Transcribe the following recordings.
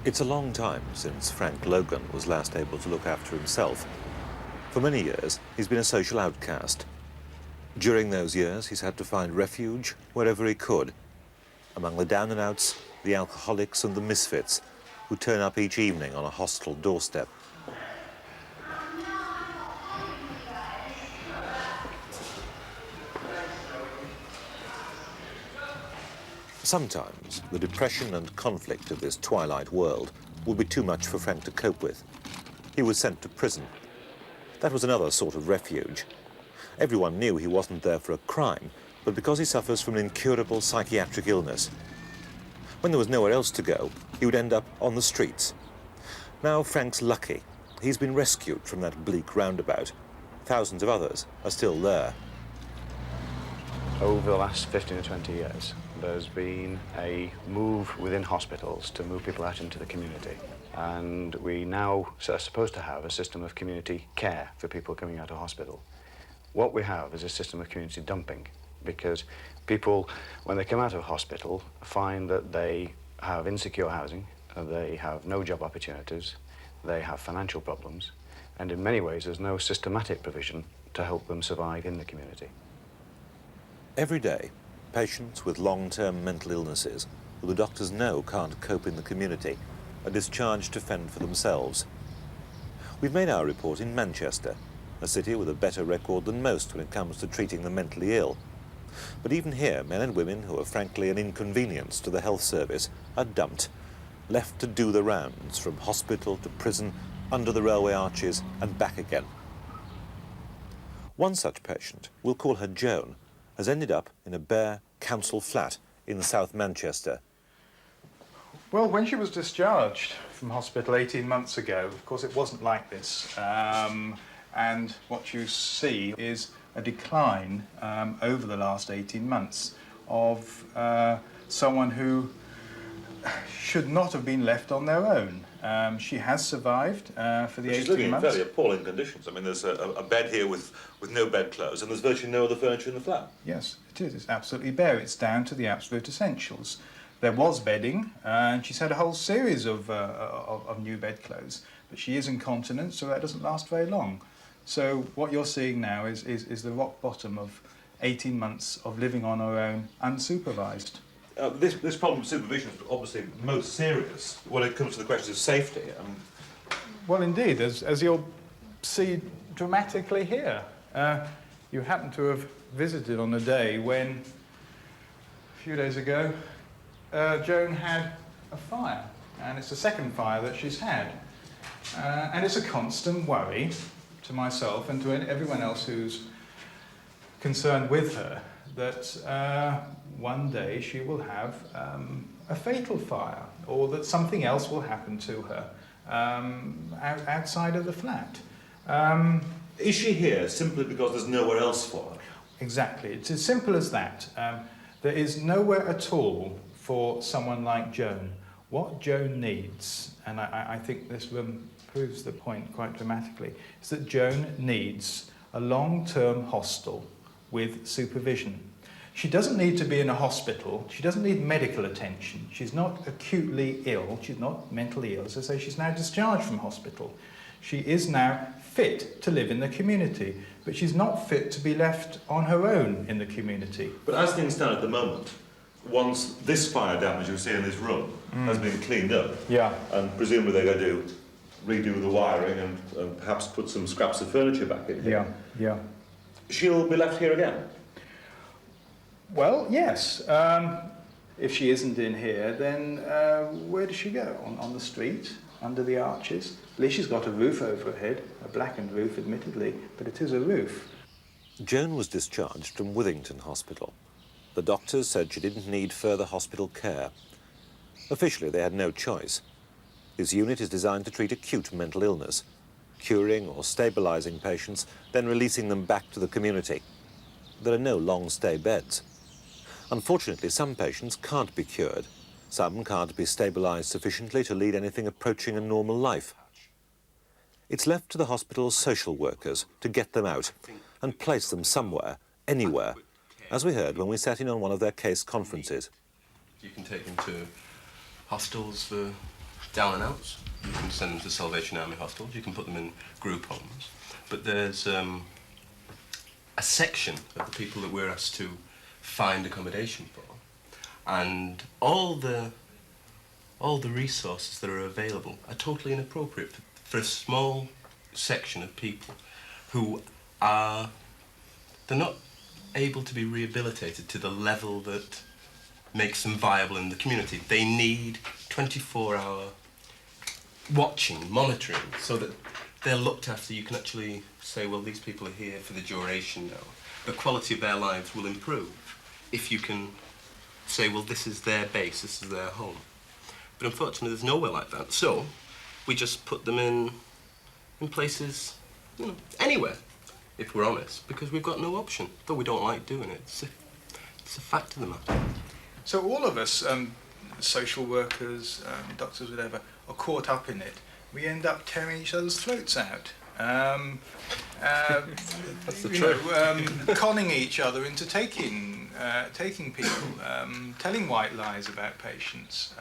It's a long time since Frank Logan was last able to look after himself. For many years, he's been a social outcast. During those years, he's had to find refuge wherever he could, among the down-and-outs, the alcoholics and the misfits, who turn up each evening on a hostel doorstep. Sometimes, the depression and conflict of this twilight world would be too much for Frank to cope with. He was sent to prison. That was another sort of refuge. Everyone knew he wasn't there for a crime, but because he suffers from an incurable psychiatric illness. When there was nowhere else to go, he would end up on the streets. Now Frank's lucky. He's been rescued from that bleak roundabout. Thousands of others are still there. Over the last 15 or 20 years, there's been a move within hospitals to move people out into the community. And we now are supposed to have a system of community care for people coming out of hospital. What we have is a system of community dumping, because people, when they come out of hospital, find that they have insecure housing, they have no job opportunities, they have financial problems, and in many ways there's no systematic provision to help them survive in the community. Every day, patients with long-term mental illnesses, who the doctors know can't cope in the community, are discharged to fend for themselves. We've made our report in Manchester, a city with a better record than most when it comes to treating the mentally ill. But even here, men and women who are frankly an inconvenience to the health service are dumped, left to do the rounds from hospital to prison, under the railway arches and back again. One such patient, we'll call her Joan, has ended up in a bare council flat in South Manchester. Well, when she was discharged from hospital 18 months ago, of course it wasn't like this. And what you see is a decline over the last 18 months of someone who should not have been left on their own. She has survived for the 18 months. She's living in very appalling conditions. I mean, there's a bed here with no bedclothes, and there's virtually no other furniture in the flat. Yes, it is. It's absolutely bare. It's down to the absolute essentials. There was bedding, and she's had a whole series of new bedclothes, but she is incontinent, so that doesn't last very long. So what you're seeing now is the rock bottom of 18 months of living on her own, unsupervised. This problem of supervision is obviously most serious when it comes to the question of safety. Well, indeed, as you'll see dramatically here. You happen to have visited on a day when, a few days ago, Joan had a fire, and it's the second fire that she's had. And it's a constant worry to myself and to everyone else who's concerned with her that one day she will have a fatal fire, or that something else will happen to her outside of the flat. Is she here simply because there's nowhere else for her? Exactly. It's as simple as that. There is nowhere at all for someone like Joan. What Joan needs, and I think this room proves the point quite dramatically, is that Joan needs a long-term hostel with supervision. She doesn't need to be in a hospital. She doesn't need medical attention. She's not acutely ill. She's not mentally ill. As I say, she's now discharged from hospital. She is now fit to live in the community, but she's not fit to be left on her own in the community. But as things stand at the moment, once this fire damage you see in this room has been cleaned up, and presumably they're going to redo the wiring and perhaps put some scraps of furniture back in here. She'll be left here again? Well, yes. If she isn't in here, then where does she go? On the street, under the arches? At least she's got a roof over her head, a blackened roof, admittedly, but it is a roof. Joan was discharged from Withington Hospital. The doctors said she didn't need further hospital care. Officially, they had no choice. This unit is designed to treat acute mental illness, curing or stabilising patients, then releasing them back to the community. There are no long-stay beds. Unfortunately, some patients can't be cured. Some can't be stabilised sufficiently to lead anything approaching a normal life. It's left to the hospital's social workers to get them out and place them somewhere, anywhere, as we heard when we sat in on one of their case conferences. You can take them to hostels for down and outs. You can send them to Salvation Army hospitals, you can put them in group homes. But there's a section of the people that we're asked to find accommodation for. And all the resources that are available are totally inappropriate for a small section of people who they're not able to be rehabilitated to the level that makes them viable in the community. They need 24-hour watching, monitoring, so that they're looked after. You can actually say, well, these people are here for the duration now. The quality of their lives will improve if you can say, well, this is their base, this is their home. But unfortunately, there's nowhere like that. So we just put them in places, you know, anywhere, if we're honest, because we've got no option, though we don't like doing it. It's a fact of the matter. So all of us, social workers, doctors, whatever, are caught up in it. We end up tearing each other's throats out. That's the truth. Conning each other into taking people, telling white lies about patients,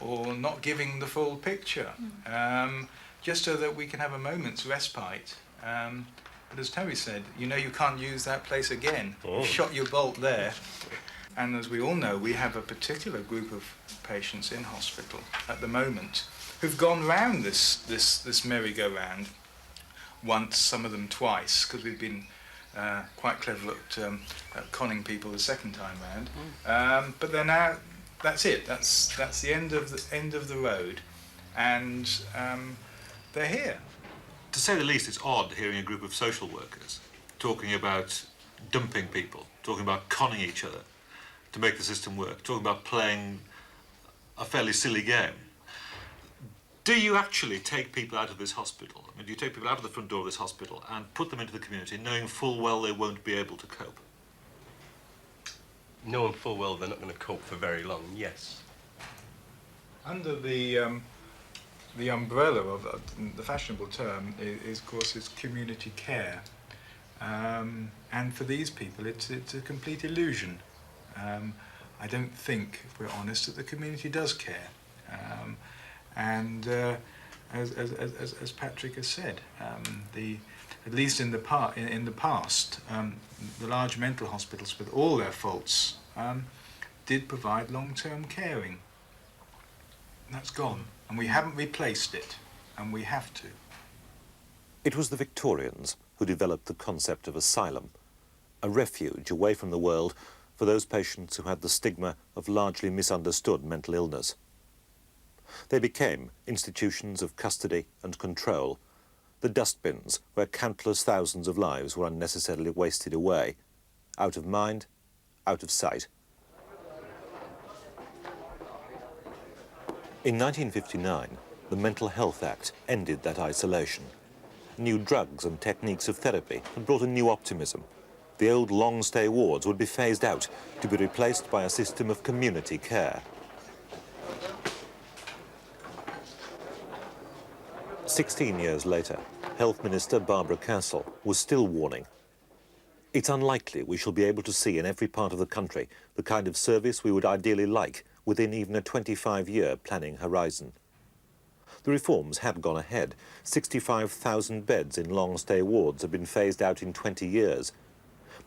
or not giving the full picture, just so that we can have a moment's respite. But as Terry said, you know you can't use that place again. Oh. You shot your bolt there. And as we all know, we have a particular group of patients in hospital at the moment who've gone round this merry-go-round once, some of them twice, because we've been quite clever at conning people the second time round. But they're now, that's it. That's the end of the road, and they're here. To say the least, it's odd hearing a group of social workers talking about dumping people, talking about conning each other to make the system work, talking about playing a fairly silly game. Do you actually take people out of this hospital? I mean, do you take people out of the front door of this hospital and put them into the community knowing full well they won't be able to cope? Knowing full well they're not going to cope for very long, yes. Under the umbrella of the fashionable term is of course, is community care, and for these people, it's a complete illusion. I don't think, if we're honest, that the community does care. And as Patrick has said, at least in the past, the large mental hospitals, with all their faults, did provide long-term caring. And that's gone, and we haven't replaced it, and we have to. It was the Victorians who developed the concept of asylum, a refuge away from the world for those patients who had the stigma of largely misunderstood mental illness. They became institutions of custody and control, the dustbins where countless thousands of lives were unnecessarily wasted away, out of mind, out of sight. In 1959, the Mental Health Act ended that isolation. New drugs and techniques of therapy had brought a new optimism. The old long-stay wards would be phased out to be replaced by a system of community care. 16 years later, Health Minister Barbara Castle was still warning. It's unlikely we shall be able to see in every part of the country the kind of service we would ideally like within even a 25-year planning horizon. The reforms had gone ahead. 65,000 beds in long-stay wards had been phased out in 20 years.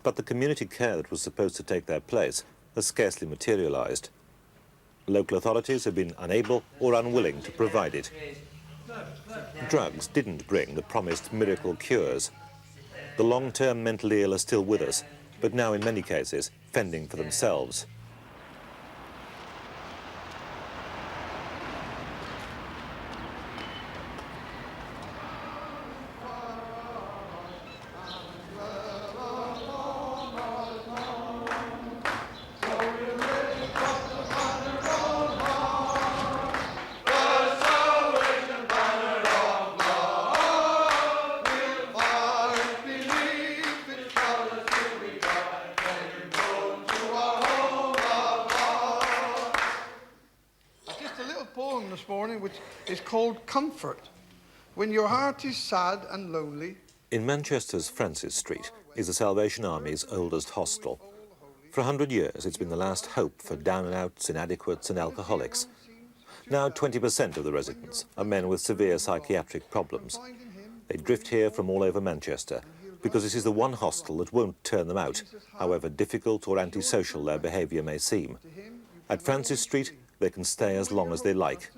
But the community care that was supposed to take their place has scarcely materialised. Local authorities have been unable or unwilling to provide it. Drugs didn't bring the promised miracle cures. The long-term mentally ill are still with us, but now in many cases fending for themselves. This morning, which is called Comfort. When your heart is sad and lonely. In Manchester's Francis Street is the Salvation Army's oldest hostel. For 100 years, it's been the last hope for down-and-outs, inadequates and alcoholics. Now 20% of the residents are men with severe psychiatric problems. They drift here from all over Manchester because this is the one hostel that won't turn them out, however difficult or antisocial their behaviour may seem. At Francis Street, they can stay as long as they like.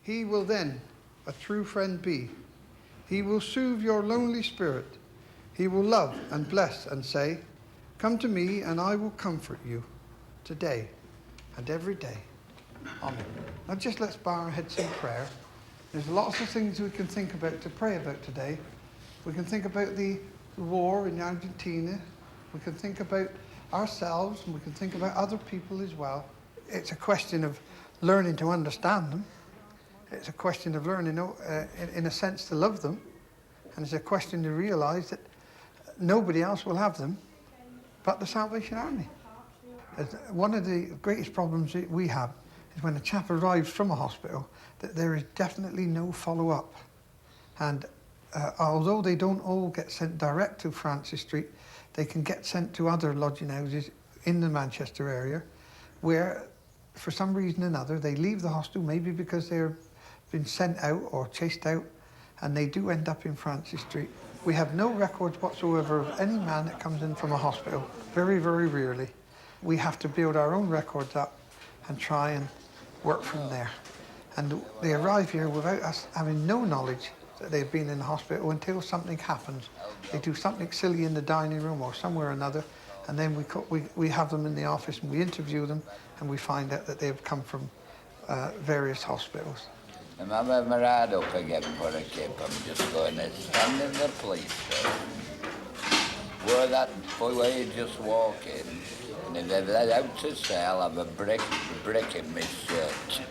He will then a true friend be. He will soothe your lonely spirit. He will love and bless and say, come to me and I will comfort you today and every day. Amen. Now just let's bow our heads in prayer. There's lots of things we can think about to pray about today. We can think about the war in Argentina. We can think about ourselves, and we can think about other people as well. It's a question of learning to understand them. It's a question of learning, in a sense, to love them. And it's a question to realise that nobody else will have them but the Salvation Army. One of the greatest problems that we have is when a chap arrives from a hospital, that there is definitely no follow-up. And although they don't all get sent direct to Francis Street, they can get sent to other lodging houses in the Manchester area where, for some reason or another, they leave the hostel, maybe because they're been sent out or chased out, and they do end up in Francis Street. We have no records whatsoever of any man that comes in from a hospital, very, very rarely. We have to build our own records up and try and work from there. And they arrive here without us having no knowledge that they've been in the hospital until something happens. They do something silly in the dining room or somewhere or another, and then we have them in the office and we interview them, and we find out that they've come from various hospitals. And I'm ever right up again for a kip. I'm just going to stand in the police station. Where that boy just walk in, and if they're let out to say, I'll have a brick in my shirt,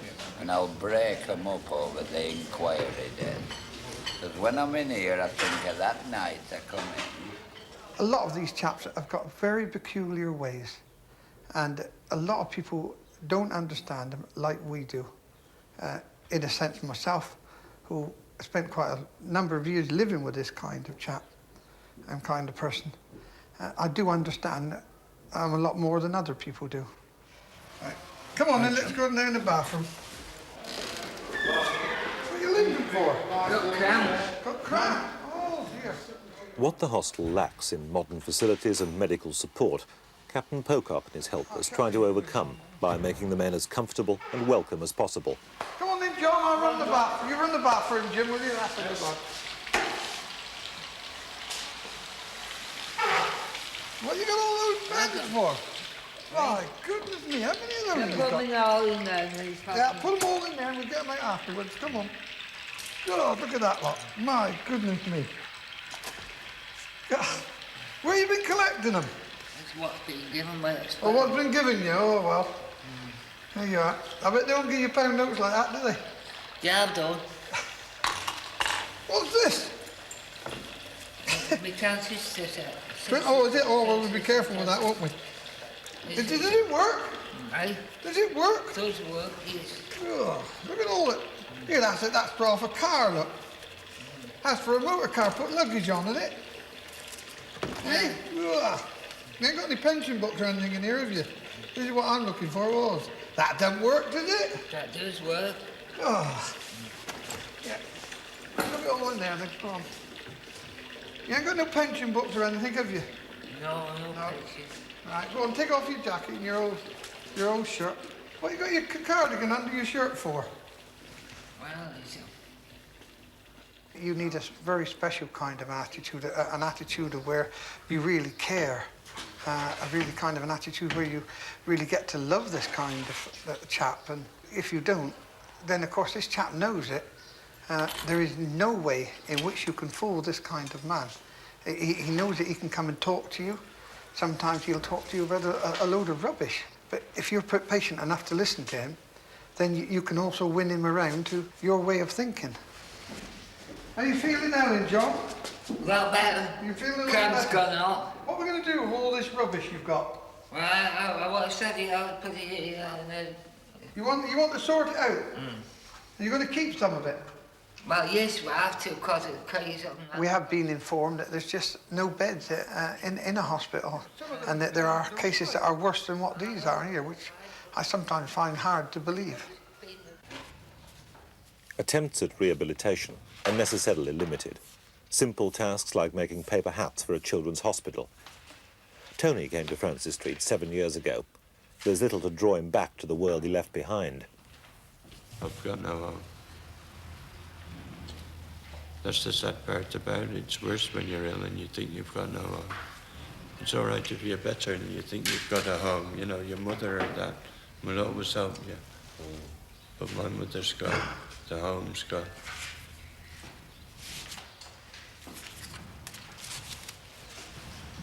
and I'll break them up over the inquiry then. Because when I'm in here, I think of that night I come in. A lot of these chaps have got very peculiar ways, and a lot of people don't understand them like we do. In a sense, myself, who spent quite a number of years living with this kind of chap and kind of person, I do understand a lot more than other people do. Right. Come on then, let's go down the bathroom. What are you leaving for? Got cramp. Got cramp? Oh dear. What the hostel lacks in modern facilities and medical support, Captain Pocock and his helpers try to overcome by making the men as comfortable and welcome as possible. Come on then, John, I'll run the bathroom. You run the bathroom, Jim, will you? That's a good one. What you got all those bandits for? My goodness me, how many of them have you got? Put them all in there. Yeah, put them all in there and we'll get them out afterwards. Come on. God, look at that lot. My goodness me. Where have you been collecting them? That's what's been given by us. Oh, what's been given you? Oh, well. There you are. I bet they don't give you pound notes like that, do they? Yeah, I've done. What's this? We can't just sit out. Oh, is it? Oh, well, we'll be careful with that, won't we? Did it work? Right. Does it work? Does work, yes. Oh, look at all it. Here, that's it. That's for off a car, look. That's for a motor car. Put luggage on, isn't it? Hey? Ugh. You ain't got any pension books or anything in here, have you? This is what I'm looking for, was. That doesn't work, does it? That does work. Oh. Yeah. Look it all in there, then. Go on. You ain't got no pension books or anything, have you? No pension. Right, go on, take off your jacket and your old shirt. What you got your cardigan under your shirt for? Well, it's You need a very special kind of attitude, an attitude of where you really care, a really kind of an attitude where you really get to love this kind of chap. And if you don't, then of course this chap knows it. There is no way in which you can fool this kind of man. He knows that he can come and talk to you. Sometimes he'll talk to you about a load of rubbish. But if you're patient enough to listen to him, then you can also win him around to your way of thinking. How are you feeling now then, John? a lot better. You feeling a lot Cramp's better? gone up. What are we going to do with all this rubbish you've got? Well, I want to study it out, put it in, and then... You want to sort it out? You're going to keep some of it? Well, yes, we have to, because it carries up. We have been informed that there's just no beds in a hospital, and that there are cases that are worse than what these are here, which I sometimes find hard to believe. Attempts at rehabilitation are necessarily limited. Simple tasks like making paper hats for a children's hospital. Tony came to Francis Street 7 years ago. There's little to draw him back to the world he left behind. I've got no home. That's the sad part about it. It's worse when you're ill and you think you've got no home. It's all right if you're better and you think you've got a home. You know, your mother or that will always help you. But my mother's gone. The home's gone.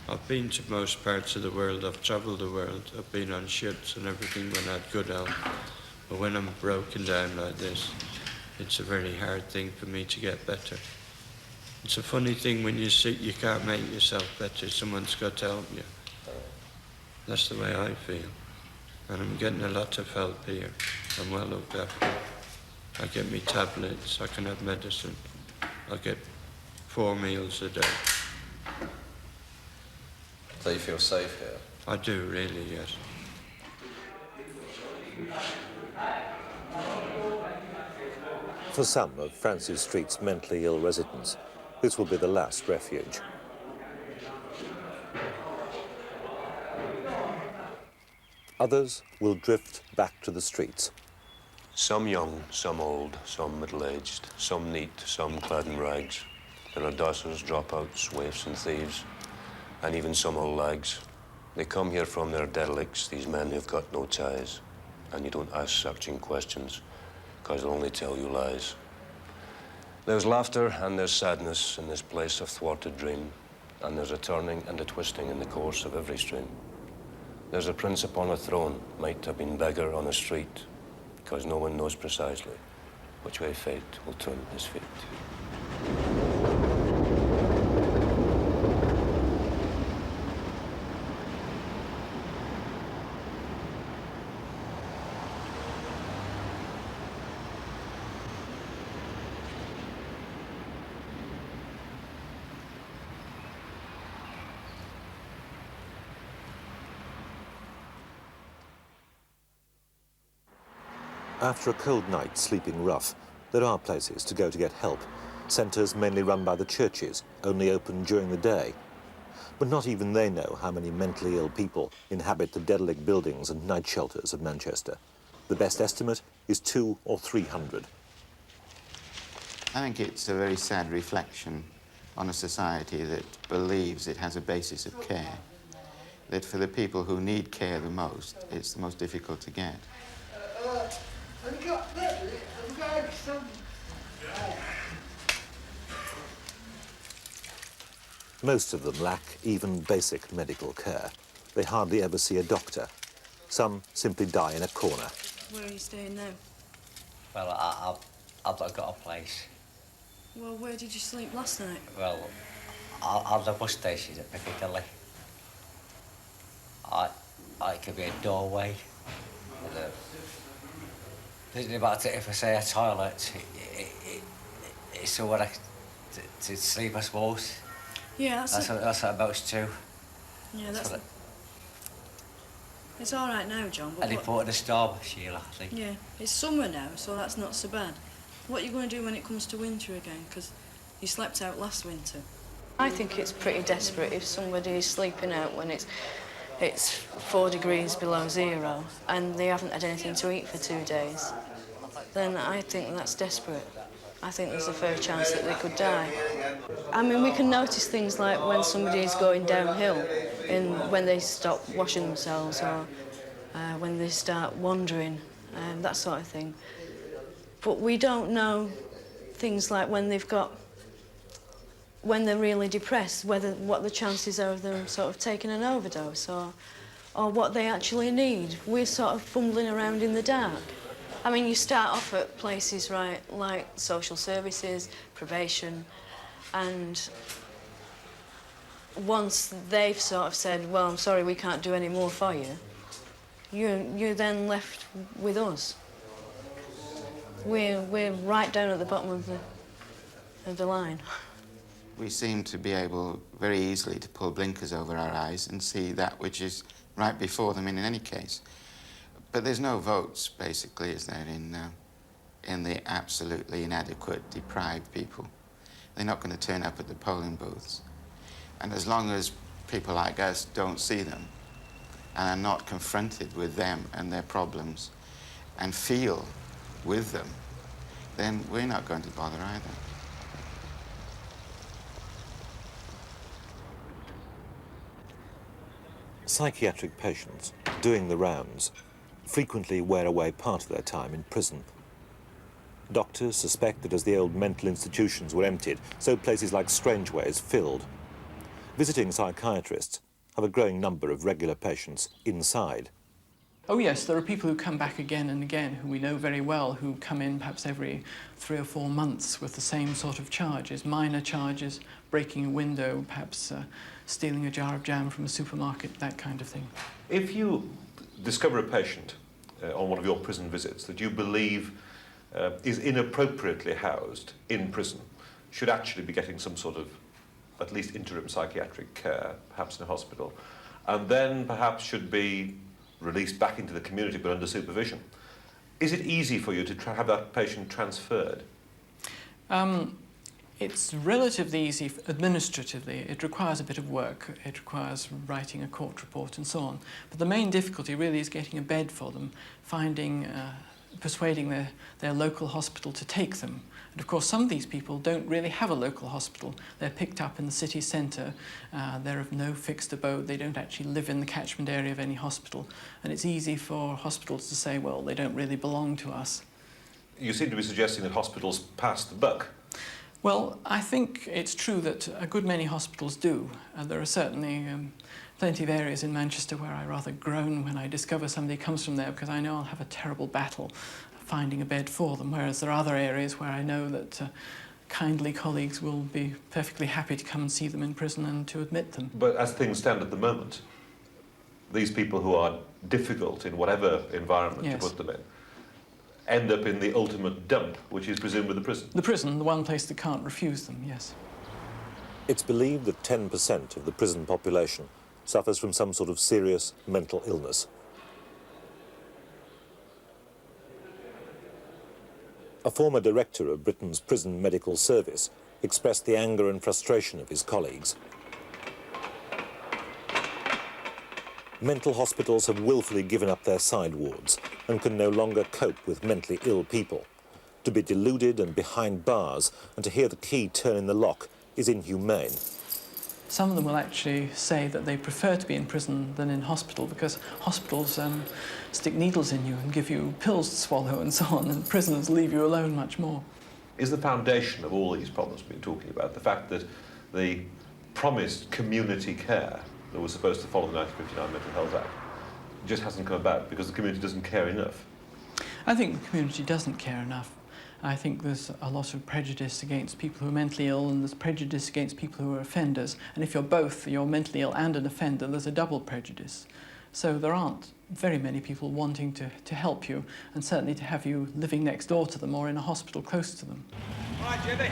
I've been to most parts of the world. I've travelled the world. I've been on ships and everything when I had good health. But when I'm broken down like this, it's a very hard thing for me to get better. It's a funny thing when you're sick, you can't make yourself better. Someone's got to help you. That's the way I feel. And I'm getting a lot of help here. I'm well looked after. I get me tablets, I can have medicine. I get 4 meals a day. So you feel safe here? I do, really, yes. For some of Francis Street's mentally ill residents, this will be the last refuge. Others will drift back to the streets. Some young, some old, some middle-aged, some neat, some clad in rags. There are dossers, dropouts, waifs and thieves, and even some old lags. They come here from their derelicts, these men who've got no ties. And you don't ask searching questions, because they'll only tell you lies. There's laughter and there's sadness in this place of thwarted dream, and there's a turning and a twisting in the course of every stream. There's a prince upon a throne, might have been beggar on a street, because no one knows precisely which way fate will turn his feet. After a cold night sleeping rough, there are places to go to get help. Centres mainly run by the churches, only open during the day. But not even they know how many mentally ill people inhabit the derelict buildings and night shelters of Manchester. The best estimate is 200 or 300. I think it's a very sad reflection on a society that believes it has a basis of care, that for the people who need care the most, it's the most difficult to get. Most of them lack even basic medical care. They hardly ever see a doctor. Some simply die in a corner. Where are you staying now? Well, I've got a place. Well, where did you sleep last night? Well, at the bus station at Piccadilly. It could be a doorway. Thinking about it, if I say a toilet, it's somewhere to sleep, I suppose. Yeah, that's what it amounts to. Yeah, that's... It's all right now, John, but... And he put in a storm, Sheila, I think. Yeah, it's summer now, so that's not so bad. What are you going to do when it comes to winter again? Because you slept out last winter. I think it's pretty desperate if somebody is sleeping out when it's 4 degrees below zero and they haven't had anything to eat for 2 days. Then I think that's desperate. I think there's a fair chance that they could die. I mean, we can notice things like when somebody is going downhill, when they stop washing themselves or when they start wandering, that sort of thing. But we don't know things like when they're really depressed, what the chances are of them sort of taking an overdose or what they actually need. We're sort of fumbling around in the dark. I mean, you start off at places, right, like social services, probation, and once they've sort of said, well, I'm sorry, we can't do any more for you, you're then left with us. We're right down at the bottom of the line. We seem to be able very easily to pull blinkers over our eyes and see that which is right before them in any case. But there's no votes, basically, is there, in the absolutely inadequate, deprived people. They're not going to turn up at the polling booths. And as long as people like us don't see them and are not confronted with them and their problems and feel with them, then we're not going to bother either. Psychiatric patients, doing the rounds, frequently wear away part of their time in prison. Doctors suspect that as the old mental institutions were emptied, so places like Strangeways filled. Visiting psychiatrists have a growing number of regular patients inside. Oh yes, there are people who come back again and again, who we know very well, who come in perhaps every 3 or 4 months with the same sort of charges, minor charges, breaking a window, perhaps stealing a jar of jam from a supermarket, that kind of thing. If you discover a patient on one of your prison visits that you believe is inappropriately housed in prison, should actually be getting some sort of at least interim psychiatric care, perhaps in a hospital, and then perhaps should be released back into the community but under supervision, is it easy for you to have that patient transferred? It's relatively easy administratively. It requires a bit of work. It requires writing a court report and so on. But the main difficulty really is getting a bed for them, persuading their local hospital to take them. And of course, some of these people don't really have a local hospital. They're picked up in the city centre. They're of no fixed abode. They don't actually live in the catchment area of any hospital. And it's easy for hospitals to say, well, they don't really belong to us. You seem to be suggesting that hospitals pass the buck. Well, I think it's true that a good many hospitals do. There are certainly plenty of areas in Manchester where I rather groan when I discover somebody comes from there, because I know I'll have a terrible battle finding a bed for them, whereas there are other areas where I know that kindly colleagues will be perfectly happy to come and see them in prison and to admit them. But as things stand at the moment, these people who are difficult in whatever environment Yes. you put them in end up in the ultimate dump, which is presumably the prison. The prison, the one place that can't refuse them, yes. It's believed that 10% of the prison population suffers from some sort of serious mental illness. A former director of Britain's Prison Medical Service expressed the anger and frustration of his colleagues. Mental hospitals have willfully given up their side wards and can no longer cope with mentally ill people. To be deluded and behind bars and to hear the key turn in the lock is inhumane. Some of them will actually say that they prefer to be in prison than in hospital, because hospitals stick needles in you and give you pills to swallow and so on, and prisons leave you alone much more. Is the foundation of all these problems we've been talking about the fact that the promised community care that was supposed to follow the 1959 Mental Health Act just hasn't come about because the community doesn't care enough? I think the community doesn't care enough. I think there's a lot of prejudice against people who are mentally ill, and there's prejudice against people who are offenders. And if you're both, you're mentally ill and an offender, there's a double prejudice. So there aren't very many people wanting to help you, and certainly to have you living next door to them or in a hospital close to them. All right, Jimmy.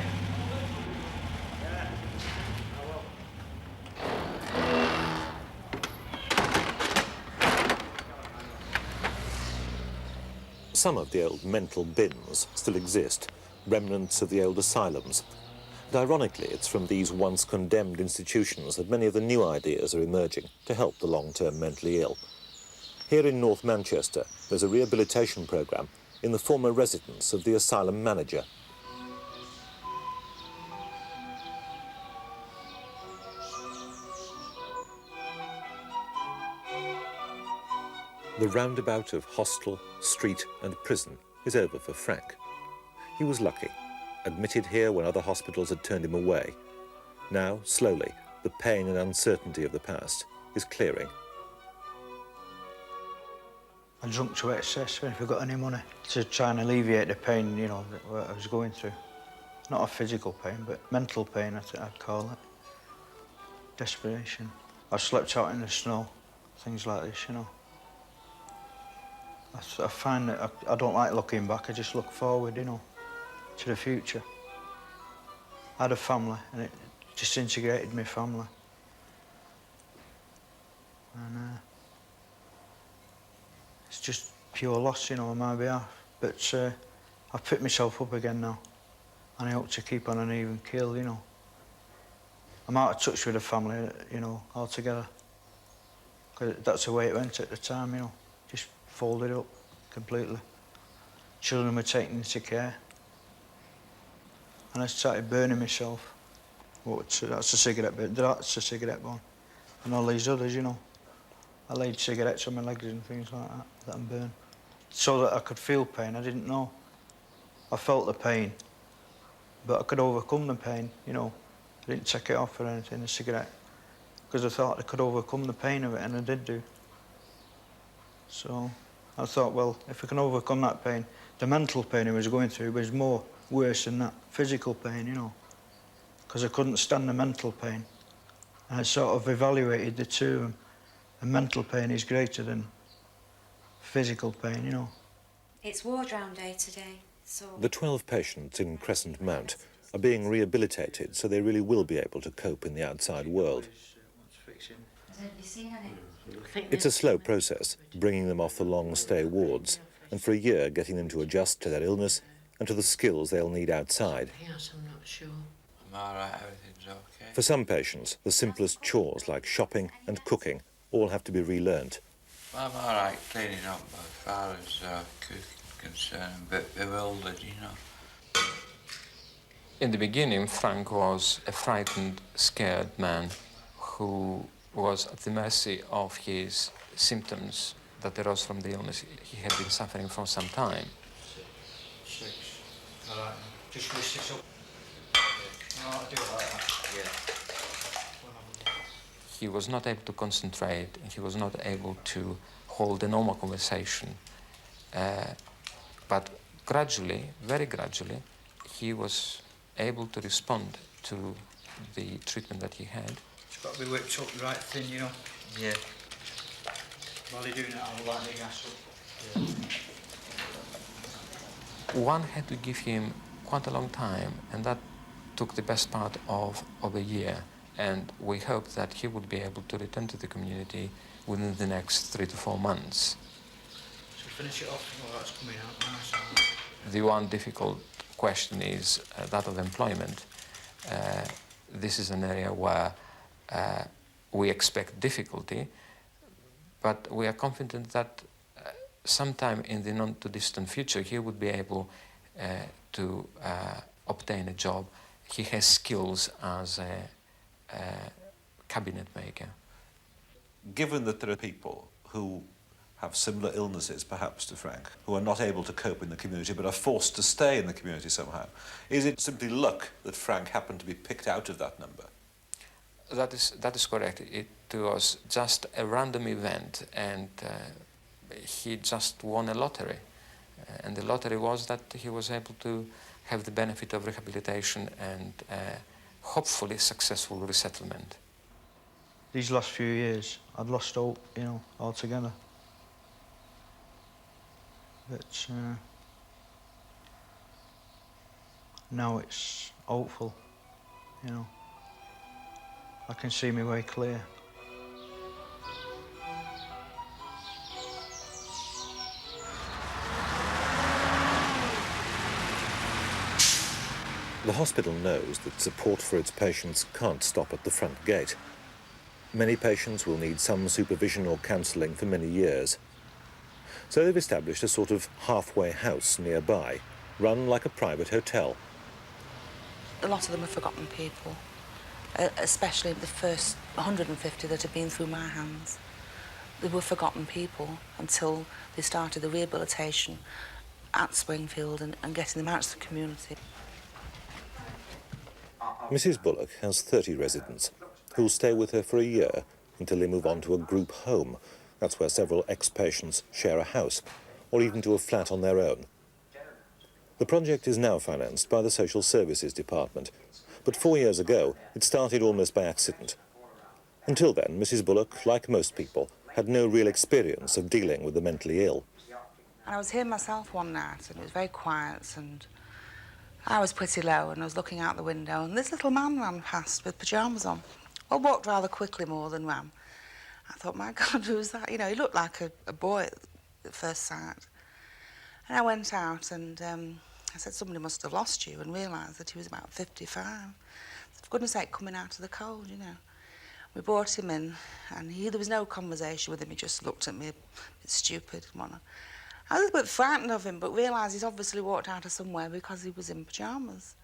Some of the old mental bins still exist, remnants of the old asylums. And ironically, it's from these once condemned institutions that many of the new ideas are emerging to help the long-term mentally ill. Here in North Manchester, there's a rehabilitation programme in the former residence of the asylum manager. The roundabout of hostel, street and prison is over for Frank. He was lucky, admitted here when other hospitals had turned him away. Now, slowly, the pain and uncertainty of the past is clearing. I drunk to excess when I got any money to try and alleviate the pain, you know, that I was going through. Not a physical pain, but mental pain, I'd call it. Desperation. I slept out in the snow, things like this, you know. I find that I don't like looking back, I just look forward, you know, to the future. I had a family, and it disintegrated my family. And it's just pure loss, you know, on my behalf. But I've picked myself up again now, and I hope to keep on an even keel, you know. I'm out of touch with the family, you know, altogether. Because that's the way it went at the time, you know. Just folded up completely. Children were taken into care. And I started burning myself. That's a cigarette bit, that's a cigarette one. And all these others, you know. I laid cigarettes on my legs and things like that, let them burn. So that I could feel pain, I didn't know. I felt the pain, but I could overcome the pain, you know. I didn't take it off or anything, the cigarette, because I thought I could overcome the pain of it, and I did do. So I thought, well, if I can overcome that pain, the mental pain I was going through was more worse than that physical pain, you know, because I couldn't stand the mental pain. And I sort of evaluated the two, and mental pain is greater than physical pain, you know. It's ward round day today, so... The 12 patients in Crescent Mount are being rehabilitated so they really will be able to cope in the outside world. It's a slow process, bringing them off the long-stay wards, and for a year getting them to adjust to their illness and to the skills they'll need outside. Yes, I'm not sure. I'm all right, everything's okay. For some patients, the simplest chores like shopping and cooking all have to be relearnt. I'm all right cleaning up, but as far as cooking concerned, a bit bewildered, you know. In the beginning, Frank was a frightened, scared man who was at the mercy of his symptoms that arose from the illness he had been suffering for some time. 6. All right. Just go 6 up. No, I'll do it like that. Yeah. He was not able to concentrate, and he was not able to hold a normal conversation. But gradually, very gradually, he was able to respond to the treatment that he had. It's got to be whipped up right thin, you know. Yeah. While you're doing it, I'll light the gas up. Yeah. One had to give him quite a long time, and that took the best part of a year. And we hoped that he would be able to return to the community within the next 3 to 4 months. So finish it off. Oh, that's coming out nice. The one difficult question is that of employment. This is an area where we expect difficulty, but we are confident that sometime in the not-too-distant future he would be able to obtain a job. He has skills as a cabinet maker. Given that there are people who have similar illnesses, perhaps to Frank, who are not able to cope in the community but are forced to stay in the community somehow, is it simply luck that Frank happened to be picked out of that number? That is correct. It was just a random event, and he just won a lottery. And the lottery was that he was able to have the benefit of rehabilitation and hopefully successful resettlement. These last few years, I'd lost hope, you know, altogether. But now it's hopeful, you know. I can see my way clear. The hospital knows that support for its patients can't stop at the front gate. Many patients will need some supervision or counselling for many years. So they've established a sort of halfway house nearby, run like a private hotel. A lot of them are forgotten people, especially the first 150 that have been through my hands. They were forgotten people until they started the rehabilitation at Springfield and getting them out to the community. Mrs. Bullock has 30 residents who'll stay with her for a year until they move on to a group home. That's where several ex-patients share a house, or even to a flat on their own. The project is now financed by the Social Services Department, but 4 years ago it started almost by accident. Until then, Mrs. Bullock, like most people, had no real experience of dealing with the mentally ill. And I was here myself one night, and it was very quiet, and I was pretty low, and I was looking out the window, and this little man ran past with pyjamas on. Well, walked rather quickly more than ran. I thought, my God, who's that? You know, he looked like a boy at first sight. And I went out, and I said, somebody must have lost you, and realised that he was about 55. For goodness sake, coming out of the cold, you know. We brought him in, and there was no conversation with him. He just looked at me, a bit stupid. I was a little bit frightened of him, but realised he's obviously walked out of somewhere because he was in pyjamas.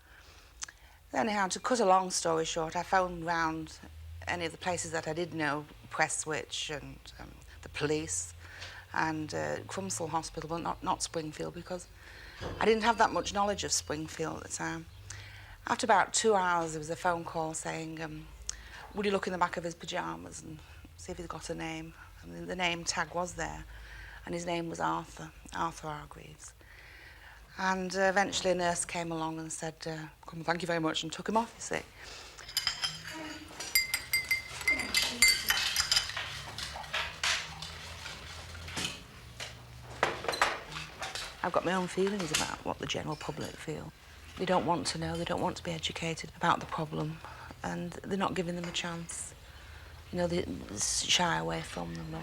Anyhow, to cut a long story short, I phoned round any of the places that I did know, Prestwich and the police, and Crumsall Hospital, but not Springfield, because I didn't have that much knowledge of Springfield at the time. After about 2 hours, there was a phone call saying, would you look in the back of his pyjamas and see if he's got a name? And the name tag was there, and his name was Arthur Hargreaves. And eventually a nurse came along and said, come, thank you very much, and took him off, you see. I've got my own feelings about what the general public feel. They don't want to know, they don't want to be educated about the problem, and they're not giving them a chance. You know, they shy away from them or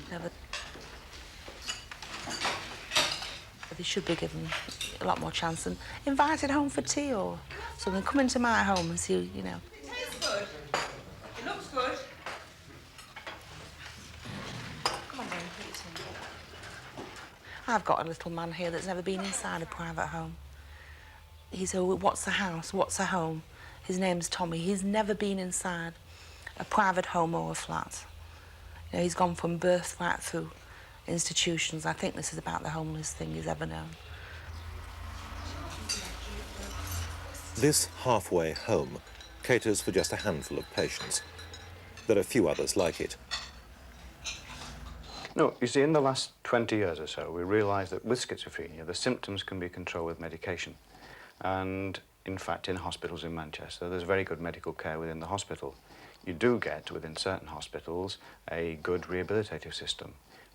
whatever. They should be given a lot more chance and invited home for tea or something. Come into my home and see, you know. It tastes good. It looks good. Come on, then, put it in. I've got a little man here that's never been inside a private home. He's a what's a house, what's a home. His name's Tommy. He's never been inside a private home or a flat. You know, he's gone from birth right through institutions. I think this is about the homeliest thing he's ever known. This halfway home caters for just a handful of patients. There are few others like it. No, you see, in the last 20 years or so, we realised that with schizophrenia, the symptoms can be controlled with medication. And, in fact, in hospitals in Manchester, there's very good medical care within the hospital. You do get, within certain hospitals, a good rehabilitative system.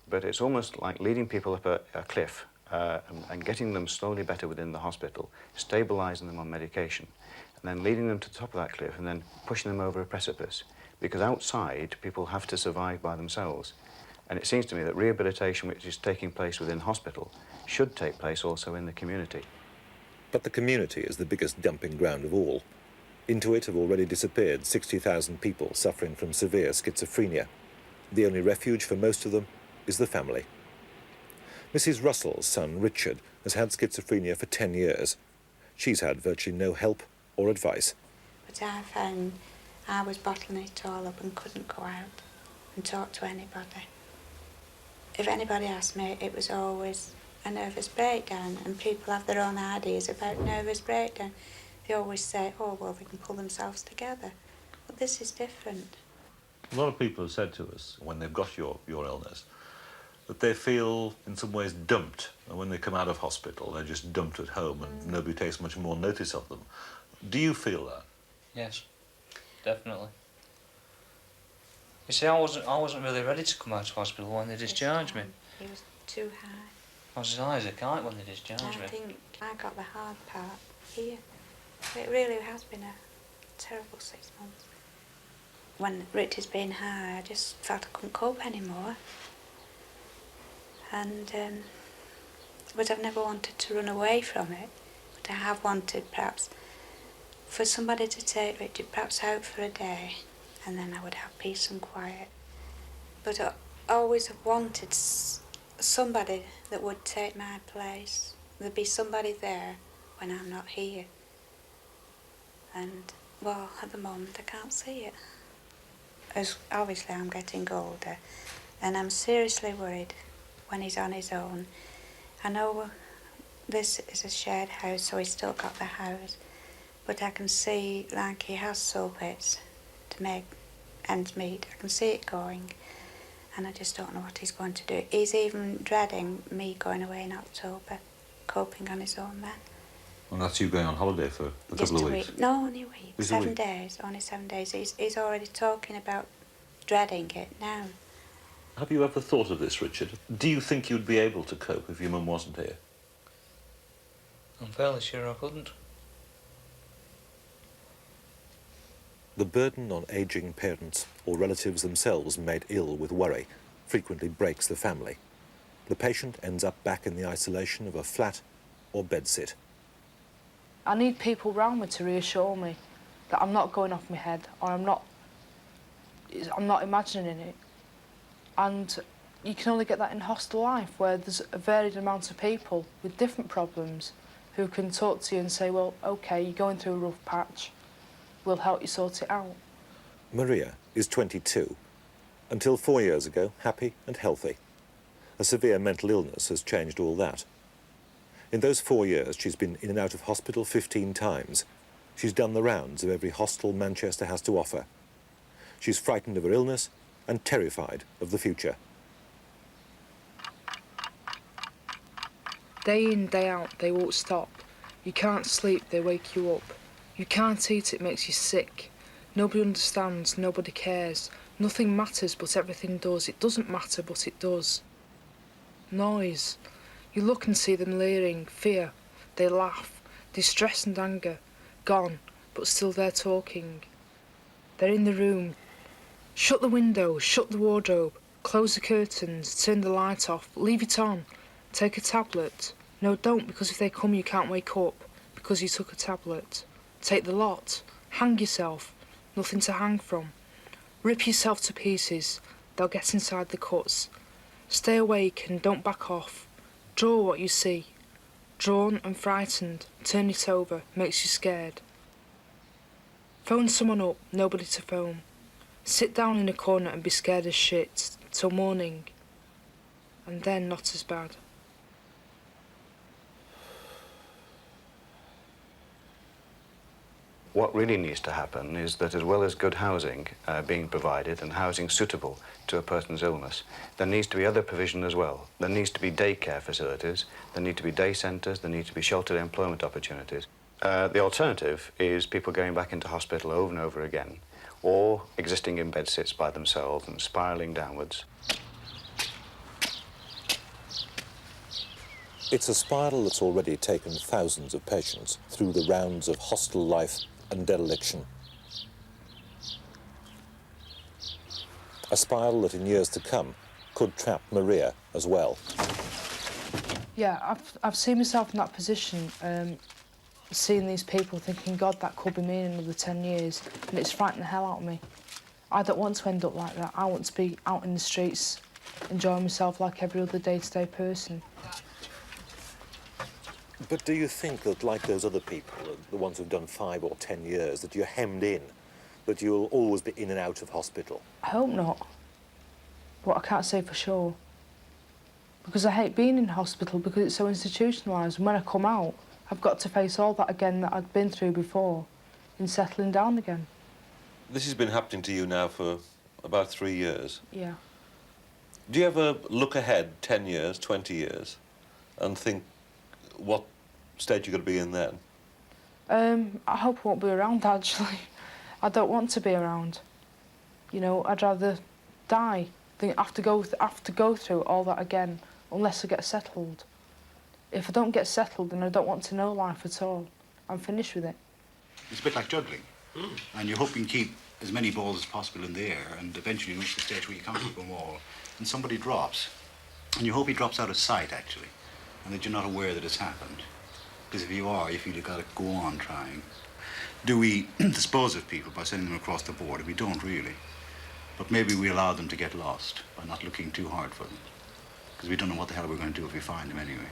But it's almost like leading people up a cliff and getting them slowly better within the hospital, stabilising them on medication, and then leading them to the top of that cliff and then pushing them over a precipice. Because outside, people have to survive by themselves. And it seems to me that rehabilitation, which is taking place within hospital, should take place also in the community. But the community is the biggest dumping ground of all. Into it have already disappeared 60,000 people suffering from severe schizophrenia. The only refuge for most of them is the family. Mrs. Russell's son, Richard, has had schizophrenia for 10 years. She's had virtually no help or advice. But I found I was bottling it all up and couldn't go out and talk to anybody. If anybody asked me, it was always a nervous breakdown, and people have their own ideas about nervous breakdown. They always say, oh, well, they can pull themselves together. But this is different. A lot of people have said to us, when they've got your illness, that they feel in some ways dumped, and when they come out of hospital, they're just dumped at home and nobody takes much more notice of them. Do you feel that? Yes, definitely. You see, I wasn't really ready to come out of hospital when they discharged me. He was too high. I was as high as a kite when they discharged me. I think I got the hard part here. It really has been a terrible 6 months. When Richard's been high, I just felt I couldn't cope anymore. And, but I've never wanted to run away from it. But I have wanted, perhaps, for somebody to take Richard perhaps out for a day, and then I would have peace and quiet. But I always have wanted somebody that would take my place. There'd be somebody there when I'm not here. And, well, at the moment I can't see it. As obviously I'm getting older, and I'm seriously worried when he's on his own. I know this is a shared house, so he's still got the house, but I can see, like, he has soul-bits to make ends meet. I can see it going, and I just don't know what he's going to do. He's even dreading me going away in October, coping on his own then. And that's you going on holiday for a couple of weeks? No, only a week. Just 7 a week? days, only 7 days. He's already talking about dreading it now. Have you ever thought of this, Richard? Do you think you'd be able to cope if your mum wasn't here? I'm fairly sure I couldn't. The burden on ageing parents or relatives themselves made ill with worry frequently breaks the family. The patient ends up back in the isolation of a flat or bedsit. I need people around me to reassure me that I'm not going off my head, or I'm not imagining it. And you can only get that in hostel life, where there's a varied amount of people with different problems who can talk to you and say, well, OK, you're going through a rough patch, we'll help you sort it out. Maria is 22. Until 4 years ago, happy and healthy. A severe mental illness has changed all that. In those 4 years, she's been in and out of hospital 15 times. She's done the rounds of every hostel Manchester has to offer. She's frightened of her illness and terrified of the future. Day in, day out, they won't stop. You can't sleep, they wake you up. You can't eat, it makes you sick. Nobody understands, nobody cares. Nothing matters, but everything does. It doesn't matter, but it does. Noise. You look and see them leering, fear. They laugh, distress and anger. Gone, but still they're talking. They're in the room. Shut the window, shut the wardrobe, close the curtains, turn the light off, leave it on. Take a tablet. No, don't, because if they come you can't wake up, because you took a tablet. Take the lot. Hang yourself. Nothing to hang from. Rip yourself to pieces. They'll get inside the cuts. Stay awake and don't back off. Draw what you see. Drawn and frightened, turn it over, makes you scared. Phone someone up, nobody to phone. Sit down in a corner and be scared as shit till morning. And then not as bad. What really needs to happen is that as well as good housing being provided and housing suitable to a person's illness, there needs to be other provision as well. There needs to be daycare facilities, there need to be day centres, there need to be sheltered employment opportunities. The alternative is people going back into hospital over and over again, or existing in bed sits by themselves and spiralling downwards. It's a spiral that's already taken thousands of patients through the rounds of hostel life and dereliction. A spiral that in years to come could trap Maria as well. Yeah, I've seen myself in that position, seeing these people thinking, God, that could be me in another 10 years, and it's frightened the hell out of me. I don't want to end up like that. I want to be out in the streets, enjoying myself like every other day-to-day person. But do you think that, like those other people, the ones who've done 5 or 10 years, that you're hemmed in, that you'll always be in and out of hospital? I hope not, but I can't say for sure. Because I hate being in hospital because it's so institutionalised, and when I come out, I've got to face all that again that I'd been through before in settling down again. This has been happening to you now for about 3 years. Yeah. Do you ever look ahead 10 years, 20 years, and think what stage you're going to be in then? I hope I won't be around, actually. I don't want to be around. You know, I'd rather die than have to go through all that again, unless I get settled. If I don't get settled, then I don't want to know life at all. I'm finished with it. It's a bit like juggling. And you hope you can keep as many balls as possible in the air, and eventually you reach the stage where you can't keep them all, and somebody drops. And you hope he drops out of sight, actually, and that you're not aware that it's happened. Because if you are, you feel you've got to go on trying. Do we dispose of people by sending them across the border? We don't really. But maybe we allow them to get lost by not looking too hard for them. Because we don't know what the hell we're going to do if we find them anyway.